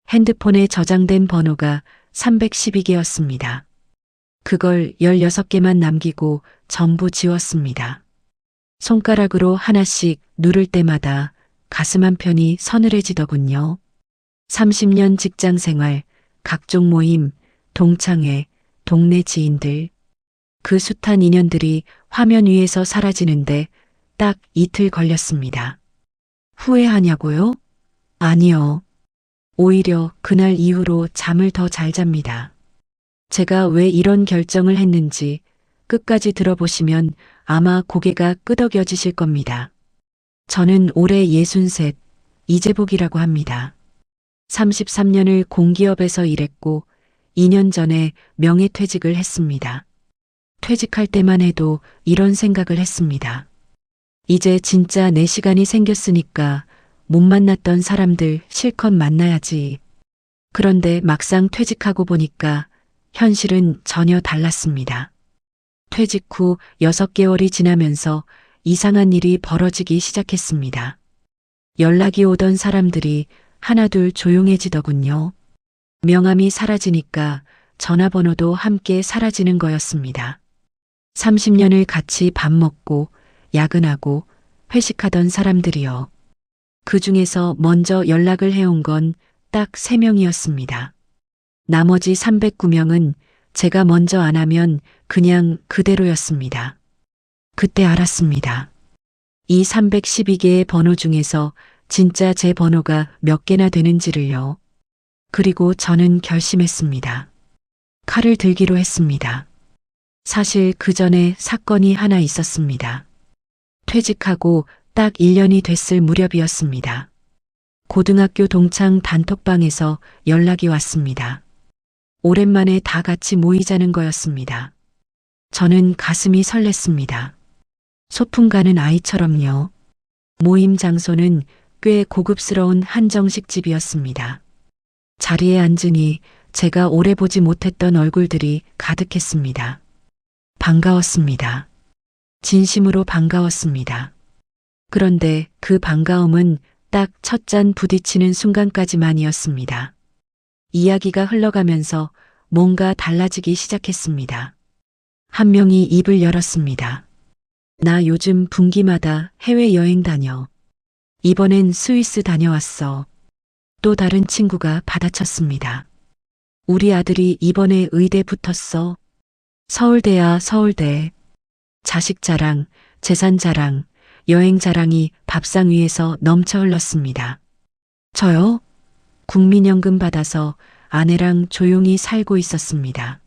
핸드폰에 저장된 번호가 312개였습니다. 그걸 16개만 남기고 전부 지웠습니다. 손가락으로 하나씩 누를 때마다 가슴 한편이 서늘해지더군요. 30년 직장 생활, 각종 모임, 동창회, 동네 지인들. 그 숱한 인연들이 화면 위에서 사라지는데 딱 이틀 걸렸습니다. 후회하냐고요? 아니요. 오히려 그날 이후로 잠을 더 잘 잡니다. 제가 왜 이런 결정을 했는지 끝까지 들어보시면 아마 고개가 끄덕여지실 겁니다. 저는 올해 63, 이재복이라고 합니다. 33년을 공기업에서 일했고 2년 전에 명예퇴직을 했습니다. 퇴직할 때만 해도 이런 생각을 했습니다. 이제 진짜 내 시간이 생겼으니까 못 만났던 사람들 실컷 만나야지. 그런데 막상 퇴직하고 보니까 현실은 전혀 달랐습니다. 퇴직 후 6개월이 지나면서 이상한 일이 벌어지기 시작했습니다. 연락이 오던 사람들이 하나둘 조용해지더군요. 명함이 사라지니까 전화번호도 함께 사라지는 거였습니다. 30년을 같이 밥 먹고 야근하고 회식하던 사람들이요. 그 중에서 먼저 연락을 해온 건 딱 3명이었습니다. 나머지 309명은 제가 먼저 안 하면 그냥 그대로였습니다. 그때 알았습니다. 이 312개의 번호 중에서 진짜 제 번호가 몇 개나 되는지를요. 그리고 저는 결심했습니다. 칼을 들기로 했습니다. 사실 그 전에 사건이 하나 있었습니다. 퇴직하고 딱 1년이 됐을 무렵이었습니다. 고등학교 동창 단톡방에서 연락이 왔습니다. 오랜만에 다 같이 모이자는 거였습니다. 저는 가슴이 설렜습니다. 소풍 가는 아이처럼요. 모임 장소는 꽤 고급스러운 한정식 집이었습니다. 자리에 앉으니 제가 오래 보지 못했던 얼굴들이 가득했습니다. 반가웠습니다. 진심으로 반가웠습니다. 그런데 그 반가움은 딱 첫 잔 부딪히는 순간까지만이었습니다. 이야기가 흘러가면서 뭔가 달라지기 시작했습니다. 한 명이 입을 열었습니다. 나 요즘 분기마다 해외여행 다녀. 이번엔 스위스 다녀왔어. 또 다른 친구가 받아쳤습니다. 우리 아들이 이번에 의대 붙었어. 서울대야 서울대. 자식 자랑, 재산 자랑, 여행 자랑이 밥상 위에서 넘쳐 흘렀습니다. 저요? 국민연금 받아서 아내랑 조용히 살고 있었습니다.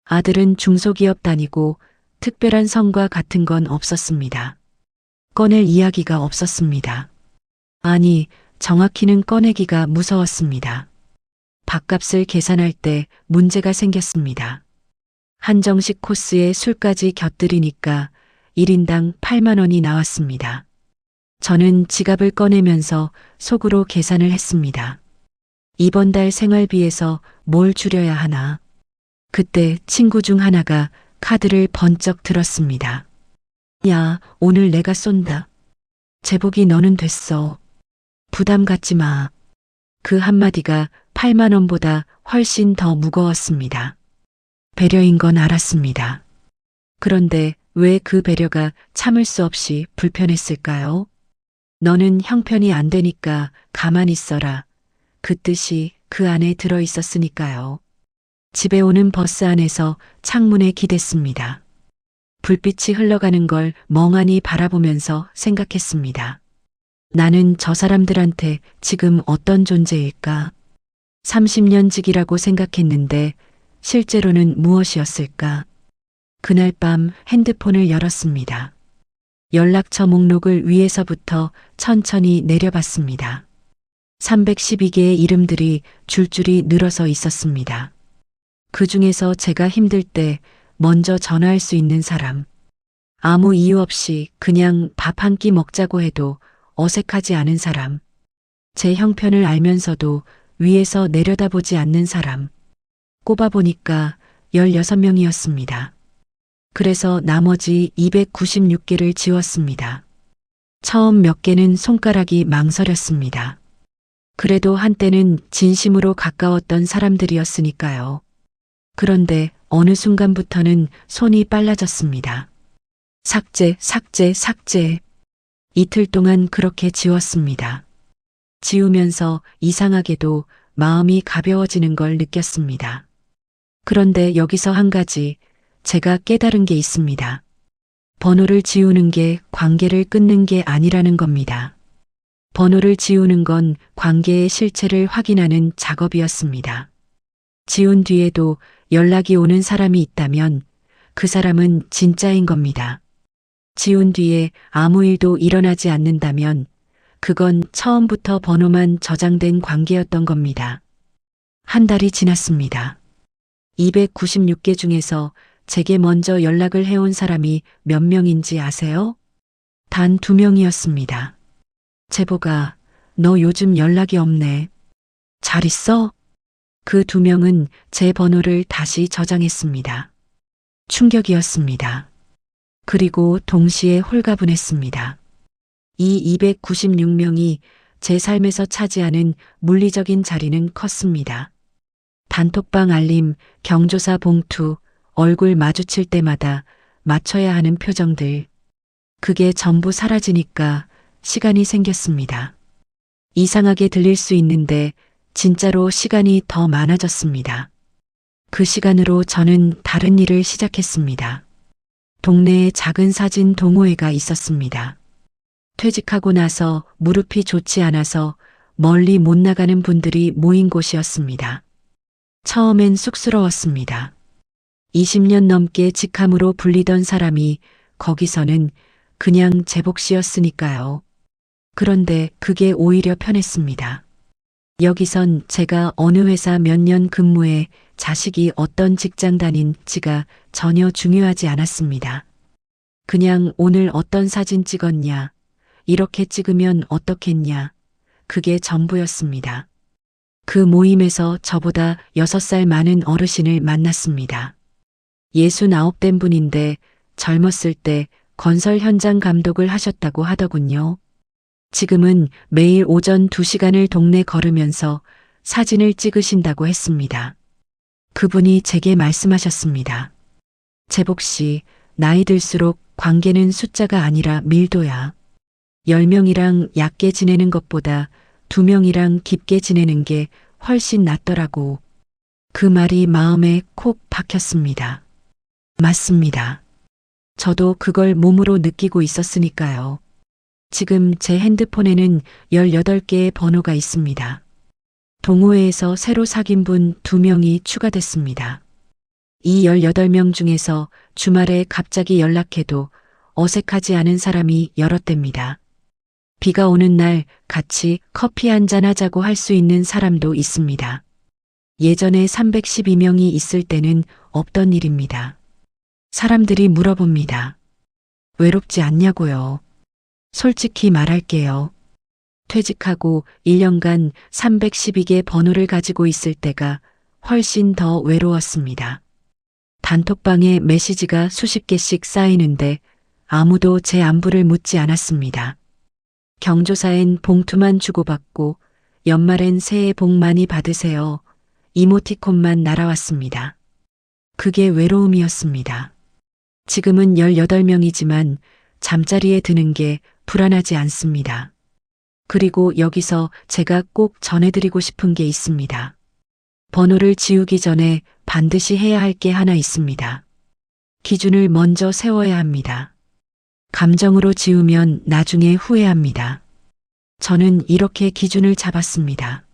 아들은 중소기업 다니고 특별한 성과 같은 건 없었습니다. 꺼낼 이야기가 없었습니다. 아니, 정확히는 꺼내기가 무서웠습니다. 밥값을 계산할 때 문제가 생겼습니다. 한정식 코스에 술까지 곁들이니까 1인당 8만 원이 나왔습니다. 저는 지갑을 꺼내면서 속으로 계산을 했습니다. 이번 달 생활비에서 뭘 줄여야 하나. 그때 친구 중 하나가 카드를 번쩍 들었습니다. 야, 오늘 내가 쏜다. 제복이 너는 됐어. 부담 갖지 마. 그 한마디가 8만 원보다 훨씬 더 무거웠습니다. 배려인 건 알았습니다. 그런데 왜 그 배려가 참을 수 없이 불편했을까요? 너는 형편이 안 되니까 가만히 있어라. 그 뜻이 그 안에 들어 있었으니까요. 집에 오는 버스 안에서 창문에 기댔습니다. 불빛이 흘러가는 걸 멍하니 바라보면서 생각했습니다. 나는 저 사람들한테 지금 어떤 존재일까? 30년직이라고 생각했는데 실제로는 무엇이었을까? 그날 밤 핸드폰을 열었습니다. 연락처 목록을 위에서부터 천천히 내려봤습니다. 312개의 이름들이 줄줄이 늘어서 있었습니다. 그 중에서 제가 힘들 때 먼저 전화할 수 있는 사람, 아무 이유 없이 그냥 밥 한 끼 먹자고 해도 어색하지 않은 사람, 제 형편을 알면서도 위에서 내려다보지 않는 사람, 꼽아보니까 16명이었습니다. 그래서 나머지 296개를 지웠습니다. 처음 몇 개는 손가락이 망설였습니다. 그래도 한때는 진심으로 가까웠던 사람들이었으니까요. 그런데 어느 순간부터는 손이 빨라졌습니다. 삭제, 삭제, 삭제. 이틀 동안 그렇게 지웠습니다. 지우면서 이상하게도 마음이 가벼워지는 걸 느꼈습니다. 그런데 여기서 한 가지 제가 깨달은 게 있습니다. 번호를 지우는 게 관계를 끊는 게 아니라는 겁니다. 번호를 지우는 건 관계의 실체를 확인하는 작업이었습니다. 지운 뒤에도 연락이 오는 사람이 있다면 그 사람은 진짜인 겁니다. 지운 뒤에 아무 일도 일어나지 않는다면 그건 처음부터 번호만 저장된 관계였던 겁니다. 한 달이 지났습니다. 296개 중에서 제게 먼저 연락을 해온 사람이 몇 명인지 아세요? 단 2명이었습니다. 제보가 너 요즘 연락이 없네. 잘 있어? 그 2명은 제 번호를 다시 저장했습니다. 충격이었습니다. 그리고 동시에 홀가분했습니다. 이 296명이 제 삶에서 차지하는 물리적인 자리는 컸습니다. 단톡방 알림, 경조사 봉투, 얼굴 마주칠 때마다 맞춰야 하는 표정들. 그게 전부 사라지니까 시간이 생겼습니다. 이상하게 들릴 수 있는데 진짜로 시간이 더 많아졌습니다. 그 시간으로 저는 다른 일을 시작했습니다. 동네에 작은 사진 동호회가 있었습니다. 퇴직하고 나서 무릎이 좋지 않아서 멀리 못 나가는 분들이 모인 곳이었습니다. 처음엔 쑥스러웠습니다. 20년 넘게 직함으로 불리던 사람이 거기서는 그냥 제복 씨였으니까요. 그런데 그게 오히려 편했습니다. 여기선 제가 어느 회사 몇 년 근무해 자식이 어떤 직장 다닌지가 전혀 중요하지 않았습니다. 그냥 오늘 어떤 사진 찍었냐, 이렇게 찍으면 어떻겠냐, 그게 전부였습니다. 그 모임에서 저보다 6살 많은 어르신을 만났습니다. 69된 분인데 젊었을 때 건설 현장 감독을 하셨다고 하더군요. 지금은 매일 오전 2시간을 동네 걸으면서 사진을 찍으신다고 했습니다. 그분이 제게 말씀하셨습니다. 제복 씨, 나이 들수록 관계는 숫자가 아니라 밀도야. 10명이랑 얕게 지내는 것보다 2명이랑 깊게 지내는 게 훨씬 낫더라고. 그 말이 마음에 콕 박혔습니다. 맞습니다. 저도 그걸 몸으로 느끼고 있었으니까요. 지금 제 핸드폰에는 18개의 번호가 있습니다. 동호회에서 새로 사귄 분 2명이 추가됐습니다. 이 18명 중에서 주말에 갑자기 연락해도 어색하지 않은 사람이 여럿 됩니다. 비가 오는 날 같이 커피 한잔 하자고 할 수 있는 사람도 있습니다. 예전에 312명이 있을 때는 없던 일입니다. 사람들이 물어봅니다. 외롭지 않냐고요. 솔직히 말할게요. 퇴직하고 1년간 312개 번호를 가지고 있을 때가 훨씬 더 외로웠습니다. 단톡방에 메시지가 수십 개씩 쌓이는데 아무도 제 안부를 묻지 않았습니다. 경조사엔 봉투만 주고받고 연말엔 새해 복 많이 받으세요. 이모티콘만 날아왔습니다. 그게 외로움이었습니다. 지금은 18명이지만 잠자리에 드는 게 불안하지 않습니다. 그리고 여기서 제가 꼭 전해드리고 싶은 게 있습니다. 번호를 지우기 전에 반드시 해야 할 게 하나 있습니다. 기준을 먼저 세워야 합니다. 감정으로 지우면 나중에 후회합니다. 저는 이렇게 기준을 잡았습니다.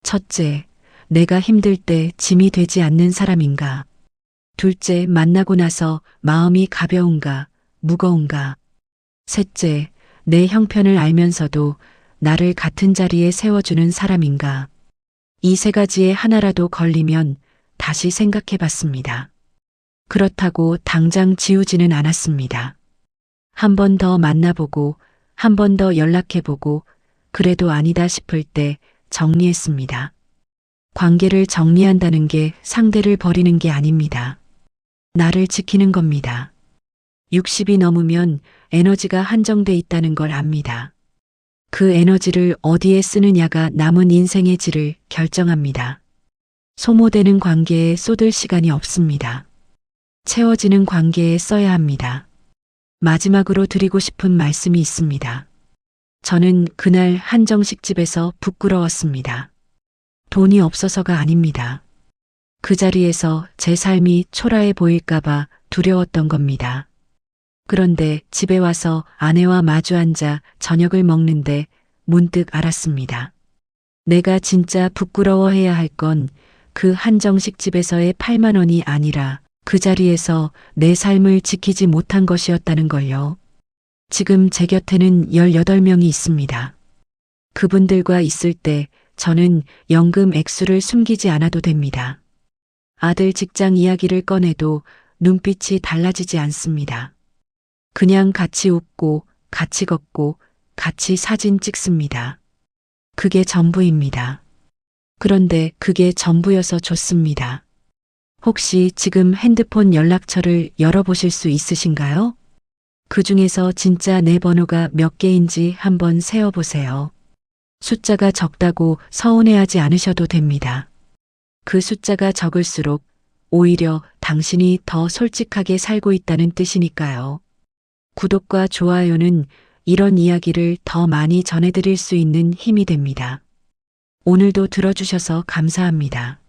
첫째, 내가 힘들 때 짐이 되지 않는 사람인가. 둘째, 만나고 나서 마음이 가벼운가, 무거운가. 셋째, 내 형편을 알면서도 나를 같은 자리에 세워주는 사람인가. 이 3가지에 하나라도 걸리면 다시 생각해 봤습니다. 그렇다고 당장 지우지는 않았습니다. 한 번 더 만나보고, 한 번 더 연락해보고, 그래도 아니다 싶을 때 정리했습니다. 관계를 정리한다는 게 상대를 버리는 게 아닙니다. 나를 지키는 겁니다. 60이 넘으면 에너지가 한정돼 있다는 걸 압니다. 그 에너지를 어디에 쓰느냐가 남은 인생의 질을 결정합니다. 소모되는 관계에 쏟을 시간이 없습니다. 채워지는 관계에 써야 합니다. 마지막으로 드리고 싶은 말씀이 있습니다. 저는 그날 한정식 집에서 부끄러웠습니다. 돈이 없어서가 아닙니다. 그 자리에서 제 삶이 초라해 보일까봐 두려웠던 겁니다. 그런데 집에 와서 아내와 마주 앉아 저녁을 먹는데 문득 알았습니다. 내가 진짜 부끄러워해야 할 건 그 한정식 집에서의 8만 원이 아니라 그 자리에서 내 삶을 지키지 못한 것이었다는 걸요. 지금 제 곁에는 18명이 있습니다. 그분들과 있을 때 저는 연금 액수를 숨기지 않아도 됩니다. 아들 직장 이야기를 꺼내도 눈빛이 달라지지 않습니다. 그냥 같이 웃고, 같이 걷고, 같이 사진 찍습니다. 그게 전부입니다. 그런데 그게 전부여서 좋습니다. 혹시 지금 핸드폰 연락처를 열어보실 수 있으신가요? 그 중에서 진짜 내 번호가 몇 개인지 한번 세어보세요. 숫자가 적다고 서운해하지 않으셔도 됩니다. 그 숫자가 적을수록 오히려 당신이 더 솔직하게 살고 있다는 뜻이니까요. 구독과 좋아요는 이런 이야기를 더 많이 전해드릴 수 있는 힘이 됩니다. 오늘도 들어주셔서 감사합니다.